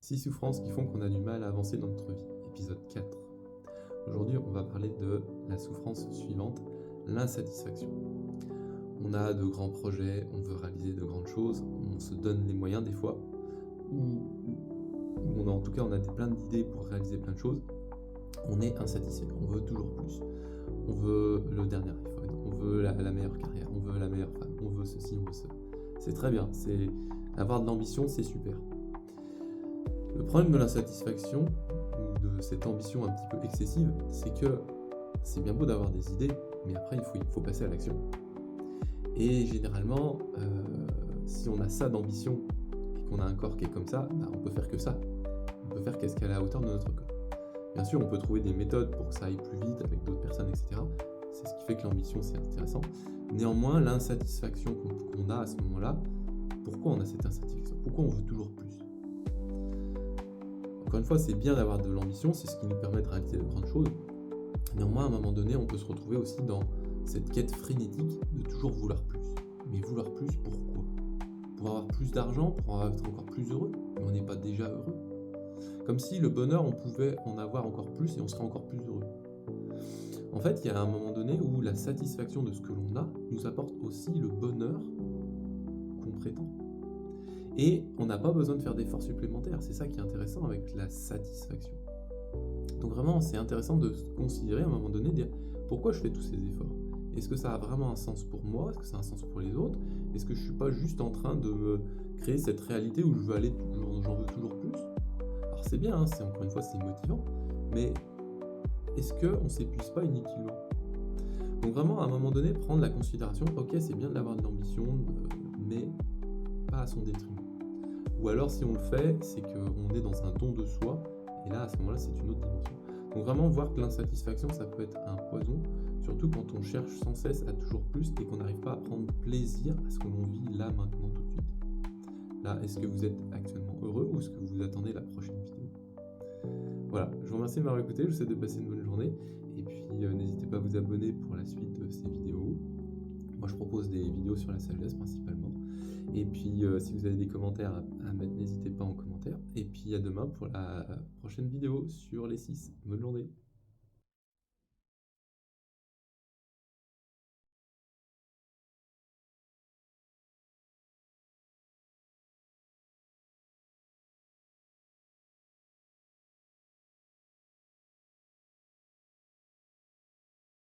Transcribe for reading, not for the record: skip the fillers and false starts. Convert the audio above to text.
6 souffrances qui font qu'on a du mal à avancer dans notre vie, épisode 4. Aujourd'hui, on va parler de la souffrance suivante, l'insatisfaction. On a de grands projets, on veut réaliser de grandes choses, on se donne les moyens des fois, ou en tout cas on a plein d'idées pour réaliser plein de choses, on est insatisfait, on veut toujours plus. On veut le dernier iPhone, on veut la meilleure carrière, on veut la meilleure femme, on veut ceci, on veut ça. C'est très bien, avoir de l'ambition, c'est super. Le problème de l'insatisfaction, ou de cette ambition un petit peu excessive, c'est que c'est bien beau d'avoir des idées, mais après il faut passer à l'action. Et généralement, si on a ça d'ambition, et qu'on a un corps qui est comme ça, on peut faire que ça. On peut faire qu'est-ce qu'à la hauteur de notre corps. Bien sûr, on peut trouver des méthodes pour que ça aille plus vite avec d'autres personnes, etc. C'est ce qui fait que l'ambition, c'est intéressant. Néanmoins, l'insatisfaction qu'on a à ce moment-là, pourquoi on a cette insatisfaction? Pourquoi on veut toujours plus? Encore une fois, c'est bien d'avoir de l'ambition, c'est ce qui nous permet de réaliser de grandes choses. Néanmoins, à un moment donné, on peut se retrouver aussi dans cette quête frénétique de toujours vouloir plus. Mais vouloir plus, pourquoi? Pour avoir plus d'argent, pour être encore plus heureux? Mais on n'est pas déjà heureux? Comme si le bonheur, on pouvait en avoir encore plus et on serait encore plus heureux. En fait, il y a un moment donné où la satisfaction de ce que l'on a nous apporte aussi le bonheur qu'on prétend. Et on n'a pas besoin de faire d'efforts supplémentaires, c'est ça qui est intéressant avec la satisfaction. Donc vraiment, c'est intéressant de se considérer à un moment donné, de dire pourquoi je fais tous ces efforts? Est-ce que ça a vraiment un sens pour moi? Est-ce que ça a un sens pour les autres? Est-ce que je suis pas juste en train de me créer cette réalité où je veux aller toujours, j'en veux toujours plus? Alors c'est bien, c'est encore une fois c'est motivant, mais est-ce qu'on ne s'épuise pas inutilement? Donc vraiment à un moment donné prendre la considération, ok c'est bien d'avoir de l'ambition, mais pas à son détriment. Ou alors si on le fait, c'est qu'on est dans un don de soi, et là à ce moment-là c'est une autre dimension. Donc vraiment voir que l'insatisfaction ça peut être un poison, surtout quand on cherche sans cesse à toujours plus et qu'on n'arrive pas à prendre plaisir à ce que l'on vit là maintenant tout de suite. Là, est-ce que vous êtes actuellement heureux ou est-ce que vous attendez la prochaine vidéo? Voilà, je vous remercie de m'avoir écouté, je vous souhaite de passer une bonne journée, et puis n'hésitez pas à vous abonner pour la suite de ces vidéos. Moi je propose des vidéos sur la sagesse principalement, et puis si vous avez des commentaires à mettre, n'hésitez pas en commentaire, et puis à demain pour la prochaine vidéo sur les 6. Bonne journée.